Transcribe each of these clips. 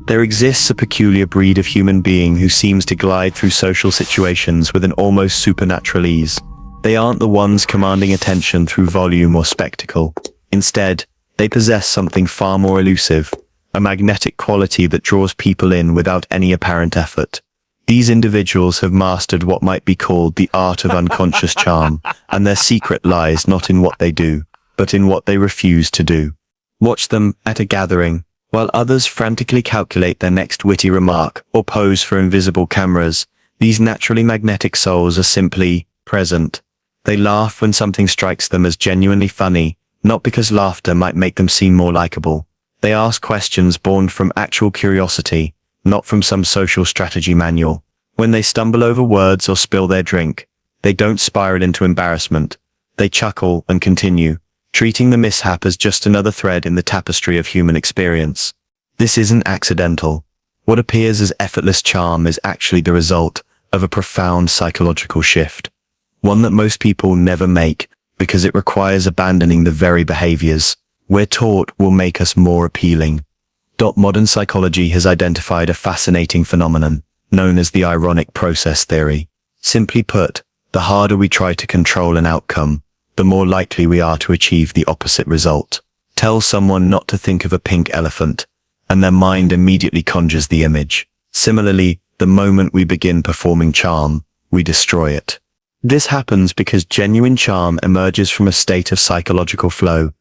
There exists a peculiar breed of human being who seems to glide through social situations with an almost supernatural ease. They aren't the ones commanding attention through volume or spectacle. Instead, they possess something far more elusive, a magnetic quality that draws people in without any apparent effort. These individuals have mastered what might be called the art of unconscious charm, and their secret lies not in what they do, but in what they refuse to do. Watch them at a gathering, while others frantically calculate their next witty remark or pose for invisible cameras. These naturally magnetic souls are simply present. They laugh when something strikes them as genuinely funny, not because laughter might make them seem more likable. They ask questions born from actual curiosity, not from some social strategy manual. When they stumble over words or spill their drink, they don't spiral into embarrassment. They chuckle and continue, treating the mishap as just another thread in the tapestry of human experience. This isn't accidental. What appears as effortless charm is actually the result of a profound psychological shift, one that most people never make because it requires abandoning the very behaviors we're taught will make us more appealing. Modern psychology has identified a fascinating phenomenon known as the ironic process theory. Simply put, the harder we try to control an outcome, the more likely we are to achieve the opposite result. Tell someone not to think of a pink elephant, and their mind immediately conjures the image. Similarly, the moment we begin performing charm, we destroy it. This happens because genuine charm emerges from a state of psychological flow,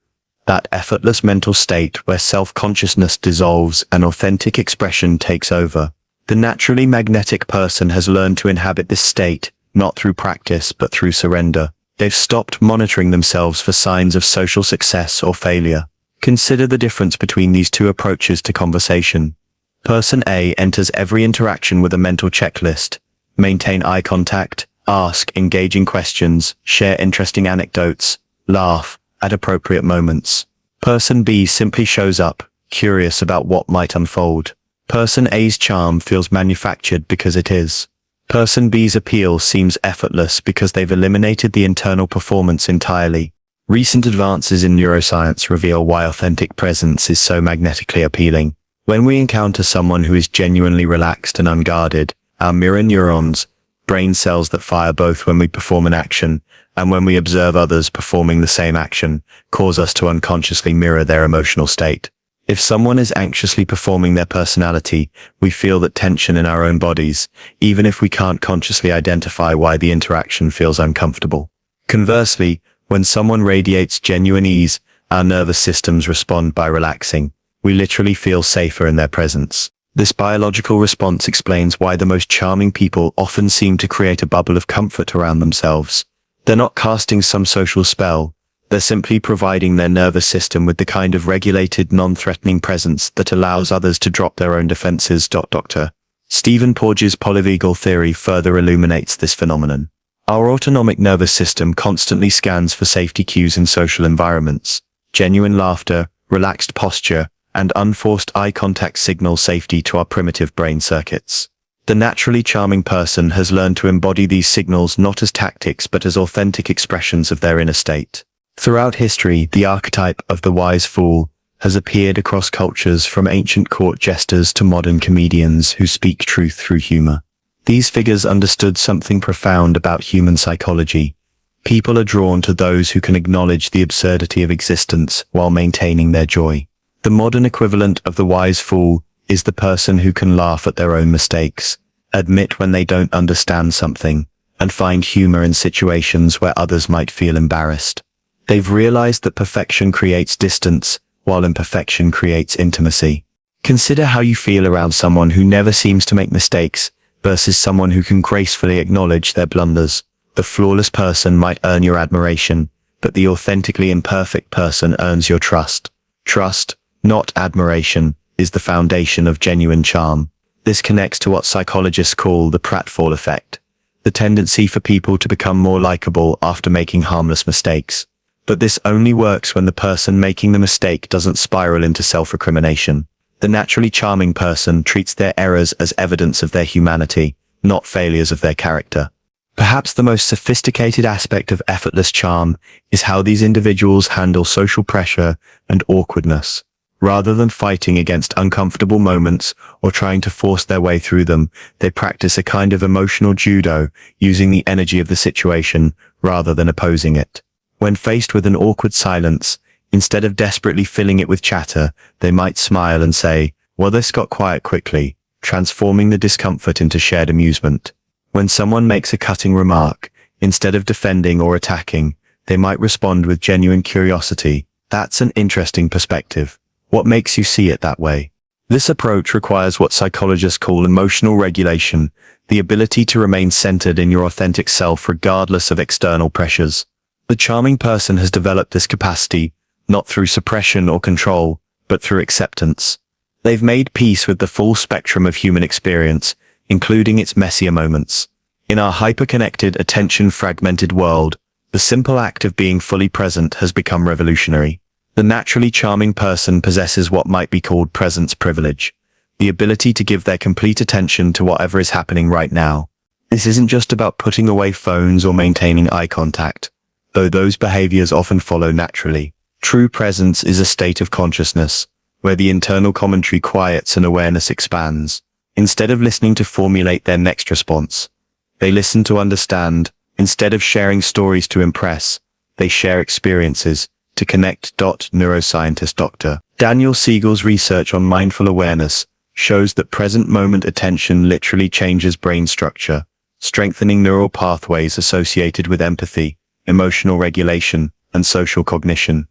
that effortless mental state where self-consciousness dissolves and authentic expression takes over. The naturally magnetic person has learned to inhabit this state, not through practice but through surrender. They've stopped monitoring themselves for signs of social success or failure. Consider the difference between these two approaches to conversation. Person A enters every interaction with a mental checklist: maintain eye contact, ask engaging questions, share interesting anecdotes, laugh at appropriate moments. Person B simply shows up, curious about what might unfold. Person A's charm feels manufactured because it is. Person B's appeal seems effortless because they've eliminated the internal performance entirely. Recent advances in neuroscience reveal why authentic presence is so magnetically appealing. When we encounter someone who is genuinely relaxed and unguarded, our mirror neurons, brain cells that fire both when we perform an action and when we observe others performing the same action, cause us to unconsciously mirror their emotional state. If someone is anxiously performing their personality, we feel that tension in our own bodies, even if we can't consciously identify why the interaction feels uncomfortable. Conversely, when someone radiates genuine ease, our nervous systems respond by relaxing. We literally feel safer in their presence. This biological response explains why the most charming people often seem to create a bubble of comfort around themselves. They're not casting some social spell. They're simply providing their nervous system with the kind of regulated, non-threatening presence that allows others to drop their own defenses. Dr. Stephen Porges' polyvagal theory further illuminates this phenomenon. Our autonomic nervous system constantly scans for safety cues in social environments. Genuine laughter, relaxed posture, and unforced eye contact signal safety to our primitive brain circuits. The naturally charming person has learned to embody these signals not as tactics but as authentic expressions of their inner state. Throughout history, the archetype of the wise fool has appeared across cultures, from ancient court jesters to modern comedians who speak truth through humor. These figures understood something profound about human psychology. People are drawn to those who can acknowledge the absurdity of existence while maintaining their joy. The modern equivalent of the wise fool is the person who can laugh at their own mistakes, admit when they don't understand something, and find humor in situations where others might feel embarrassed. They've realized that perfection creates distance, while imperfection creates intimacy. Consider how you feel around someone who never seems to make mistakes versus someone who can gracefully acknowledge their blunders. The flawless person might earn your admiration, but the authentically imperfect person earns your trust. Trust, not admiration, is the foundation of genuine charm. This connects to what psychologists call the Pratfall Effect, the tendency for people to become more likable after making harmless mistakes. But this only works when the person making the mistake doesn't spiral into self-recrimination. The naturally charming person treats their errors as evidence of their humanity, not failures of their character. Perhaps the most sophisticated aspect of effortless charm is how these individuals handle social pressure and awkwardness. Rather than fighting against uncomfortable moments or trying to force their way through them, they practice a kind of emotional judo, using the energy of the situation rather than opposing it. When faced with an awkward silence, instead of desperately filling it with chatter, they might smile and say, "Well, this got quiet quickly," transforming the discomfort into shared amusement. When someone makes a cutting remark, instead of defending or attacking, they might respond with genuine curiosity. "That's an interesting perspective. What makes you see it that way?" This approach requires what psychologists call emotional regulation, the ability to remain centered in your authentic self regardless of external pressures. The charming person has developed this capacity, not through suppression or control, but through acceptance. They've made peace with the full spectrum of human experience, including its messier moments. In our hyper-connected, attention-fragmented world, the simple act of being fully present has become revolutionary. The naturally charming person possesses what might be called presence privilege, the ability to give their complete attention to whatever is happening right now. This isn't just about putting away phones or maintaining eye contact, though those behaviors often follow naturally. True presence is a state of consciousness, where the internal commentary quiets and awareness expands. Instead of listening to formulate their next response, they listen to understand. Instead of sharing stories to impress, they share experiences to connect. Neuroscientist Dr. Daniel Siegel's research on mindful awareness shows that present moment attention literally changes brain structure, strengthening neural pathways associated with empathy, emotional regulation, and social cognition.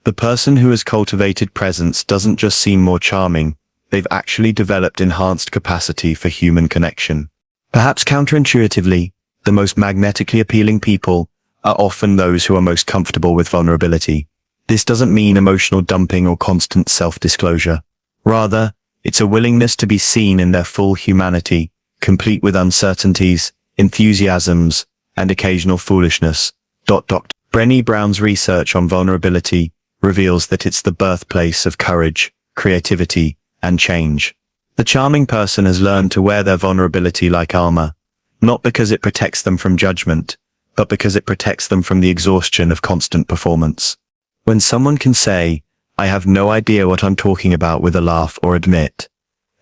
The person who has cultivated presence doesn't just seem more charming, they've actually developed enhanced capacity for human connection. Perhaps counterintuitively, the most magnetically appealing people are often those who are most comfortable with vulnerability. This doesn't mean emotional dumping or constant self-disclosure. Rather, it's a willingness to be seen in their full humanity, complete with uncertainties, enthusiasms, and occasional foolishness. Brené Brown's research on vulnerability reveals that it's the birthplace of courage, creativity, and change. The charming person has learned to wear their vulnerability like armor, not because it protects them from judgment, but because it protects them from the exhaustion of constant performance. When someone can say, "I have no idea what I'm talking about," with a laugh, or admit,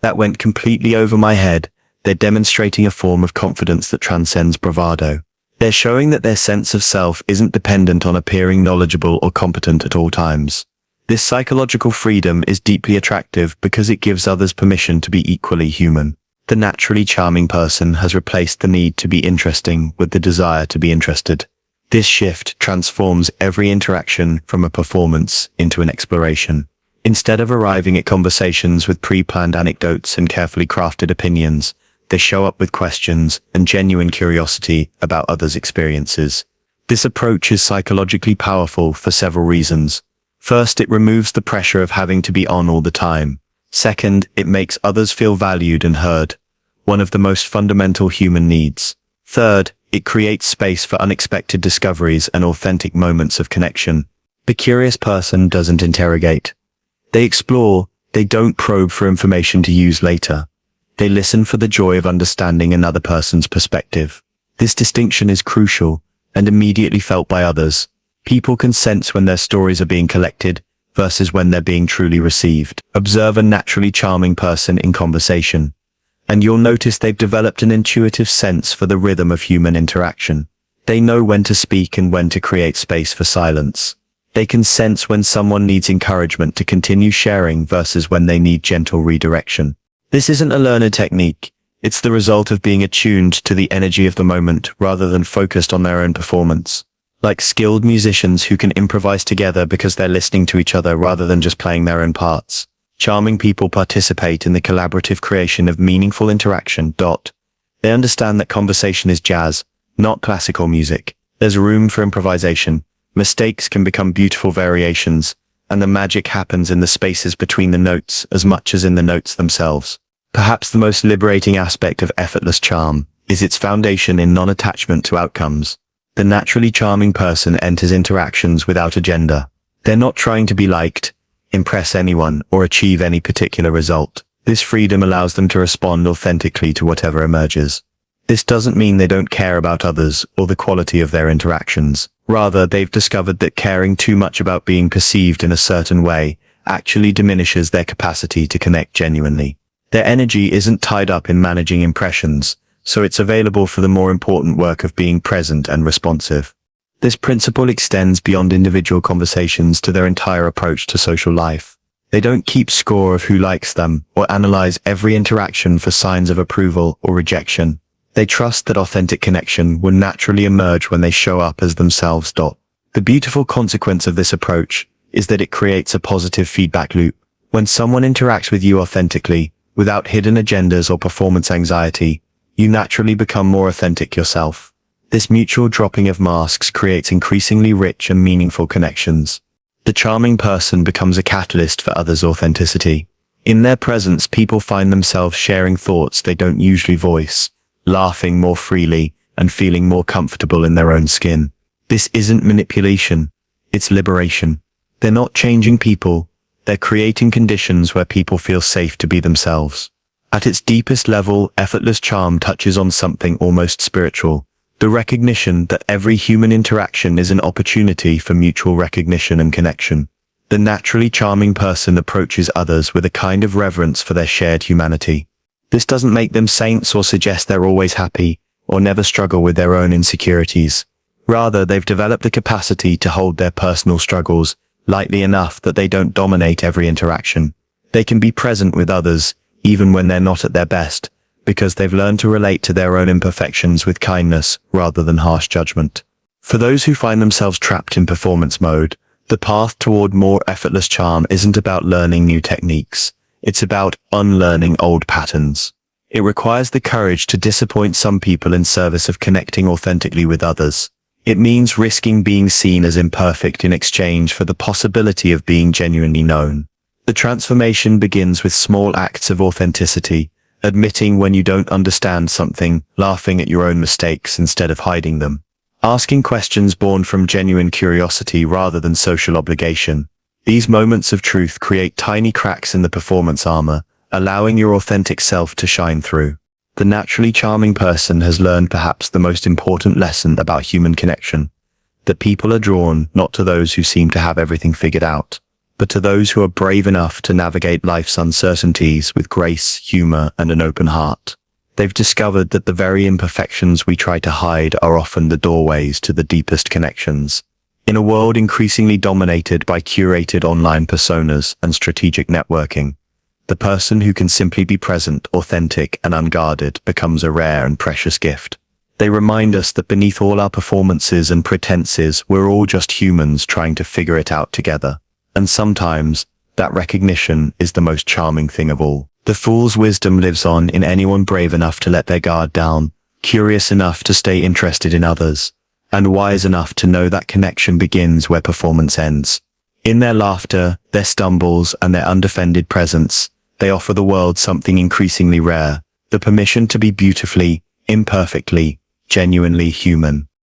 "That went completely over my head," they're demonstrating a form of confidence that transcends bravado. They're showing that their sense of self isn't dependent on appearing knowledgeable or competent at all times. This psychological freedom is deeply attractive because it gives others permission to be equally human. The naturally charming person has replaced the need to be interesting with the desire to be interested. This shift transforms every interaction from a performance into an exploration. Instead of arriving at conversations with pre-planned anecdotes and carefully crafted opinions, they show up with questions and genuine curiosity about others' experiences. This approach is psychologically powerful for several reasons. First, it removes the pressure of having to be on all the time. Second, it makes others feel valued and heard, one of the most fundamental human needs. Third, it creates space for unexpected discoveries and authentic moments of connection. The curious person doesn't interrogate. They explore, they don't probe for information to use later. They listen for the joy of understanding another person's perspective. This distinction is crucial and immediately felt by others. People can sense when their stories are being collected versus when they're being truly received. Observe a naturally charming person in conversation, and you'll notice they've developed an intuitive sense for the rhythm of human interaction. They know when to speak and when to create space for silence. They can sense when someone needs encouragement to continue sharing versus when they need gentle redirection. This isn't a learned technique. It's the result of being attuned to the energy of the moment rather than focused on their own performance. Like skilled musicians who can improvise together because they're listening to each other rather than just playing their own parts. Charming people participate in the collaborative creation of meaningful interaction. They understand that conversation is jazz, not classical music. There's room for improvisation. Mistakes can become beautiful variations, and the magic happens in the spaces between the notes as much as in the notes themselves. Perhaps the most liberating aspect of effortless charm is its foundation in non-attachment to outcomes. The naturally charming person enters interactions without agenda. They're not trying to be liked, impress anyone, or achieve any particular result. This freedom allows them to respond authentically to whatever emerges. This doesn't mean they don't care about others or the quality of their interactions. Rather, they've discovered that caring too much about being perceived in a certain way actually diminishes their capacity to connect genuinely. Their energy isn't tied up in managing impressions, so it's available for the more important work of being present and responsive. This principle extends beyond individual conversations to their entire approach to social life. They don't keep score of who likes them or analyze every interaction for signs of approval or rejection. They trust that authentic connection will naturally emerge when they show up as themselves. The beautiful consequence of this approach is that it creates a positive feedback loop. When someone interacts with you authentically, without hidden agendas or performance anxiety, you naturally become more authentic yourself. This mutual dropping of masks creates increasingly rich and meaningful connections. The charming person becomes a catalyst for others' authenticity. In their presence, people find themselves sharing thoughts they don't usually voice, laughing more freely, and feeling more comfortable in their own skin. This isn't manipulation, it's liberation. They're not changing people, they're creating conditions where people feel safe to be themselves. At its deepest level, effortless charm touches on something almost spiritual. The recognition that every human interaction is an opportunity for mutual recognition and connection. The naturally charming person approaches others with a kind of reverence for their shared humanity. This doesn't make them saints or suggest they're always happy, or never struggle with their own insecurities. Rather, they've developed the capacity to hold their personal struggles lightly enough that they don't dominate every interaction. They can be present with others, even when they're not at their best, because they've learned to relate to their own imperfections with kindness rather than harsh judgment. For those who find themselves trapped in performance mode, the path toward more effortless charm isn't about learning new techniques. It's about unlearning old patterns. It requires the courage to disappoint some people in service of connecting authentically with others. It means risking being seen as imperfect in exchange for the possibility of being genuinely known. The transformation begins with small acts of authenticity, admitting when you don't understand something, laughing at your own mistakes instead of hiding them, asking questions born from genuine curiosity rather than social obligation. These moments of truth create tiny cracks in the performance armor, allowing your authentic self to shine through. The naturally charming person has learned perhaps the most important lesson about human connection, that people are drawn not to those who seem to have everything figured out, but to those who are brave enough to navigate life's uncertainties with grace, humor, and an open heart. They've discovered that the very imperfections we try to hide are often the doorways to the deepest connections. In a world increasingly dominated by curated online personas and strategic networking, the person who can simply be present, authentic, and unguarded becomes a rare and precious gift. They remind us that beneath all our performances and pretenses, we're all just humans trying to figure it out together. And sometimes, that recognition is the most charming thing of all. The fool's wisdom lives on in anyone brave enough to let their guard down, curious enough to stay interested in others, and wise enough to know that connection begins where performance ends. In their laughter, their stumbles, and their undefended presence, they offer the world something increasingly rare, the permission to be beautifully, imperfectly, genuinely human.